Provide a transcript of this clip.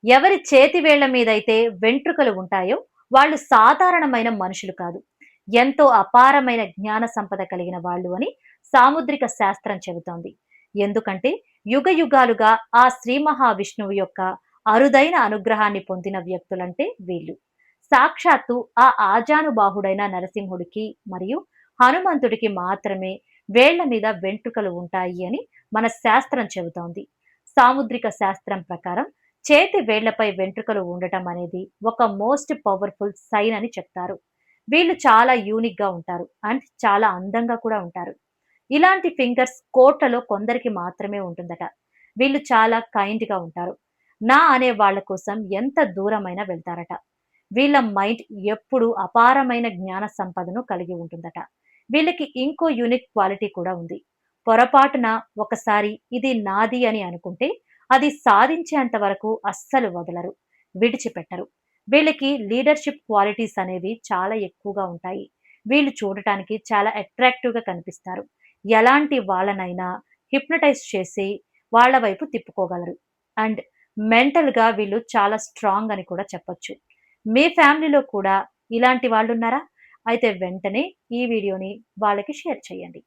ఎవరి చేతి వేళ్ల మీదైతే వెంట్రుకలు ఉంటాయో వాళ్ళు సాధారణమైన మనుషులు కాదు. ఎంతో అపారమైన జ్ఞాన సంపద కలిగిన వాళ్ళు అని సాముద్రిక శాస్త్రం చెబుతోంది. ఎందుకంటే యుగ యుగాలుగా ఆ శ్రీ మహావిష్ణువు యొక్క అరుదైన అనుగ్రహాన్ని పొందిన వ్యక్తులంటే వీళ్ళు. సాక్షాత్తు ఆ ఆజానుబాహుడైన నరసింహుడికి మరియు హనుమంతుడికి మాత్రమే వేళ్ల మీద వెంట్రుకలు ఉంటాయి అని మన శాస్త్రం చెబుతోంది. సాముద్రిక శాస్త్రం ప్రకారం చేతి వేళ్లపై వెంట్రుకలు ఉండటం అనేది ఒక మోస్ట్ పవర్ఫుల్ సైన్ అని చెప్తారు. వీళ్ళు చాలా యూనిక్ గా ఉంటారు అండ్ చాలా అందంగా కూడా ఉంటారు. ఇలాంటి ఫింగర్స్ కోట్లలో కొందరికి మాత్రమే ఉంటుందట. వీళ్ళు చాలా కైండ్ గా ఉంటారు. నా అనే వాళ్ళ కోసం ఎంత దూరమైనా వెళ్తారట. వీళ్ళ మైండ్ ఎప్పుడు అపారమైన జ్ఞాన సంపదను కలిగి ఉంటుందట. వీళ్ళకి ఇంకో యూనిక్ క్వాలిటీ కూడా ఉంది. పొరపాటున ఒకసారి ఇది నాది అని అనుకుంటే అది సాధించేంత వరకు అస్సలు వదలరు, విడిచిపెట్టరు. వీళ్ళకి లీడర్షిప్ క్వాలిటీస్ అనేవి చాలా ఎక్కువగా ఉంటాయి. వీళ్ళు చూడటానికి చాలా అట్రాక్టివ్ గా కనిపిస్తారు. ఎలాంటి వాళ్ళనైనా హిప్నటైజ్ చేసి వాళ్ళ వైపు తిప్పుకోగలరు. అండ్ మెంటల్ గా వీళ్ళు చాలా స్ట్రాంగ్ అని కూడా చెప్పొచ్చు. మీ ఫ్యామిలీలో కూడా ఇలాంటి వాళ్ళున్నారా? అయితే వెంటనే ఈ వీడియోని వాళ్ళకి షేర్ చేయండి.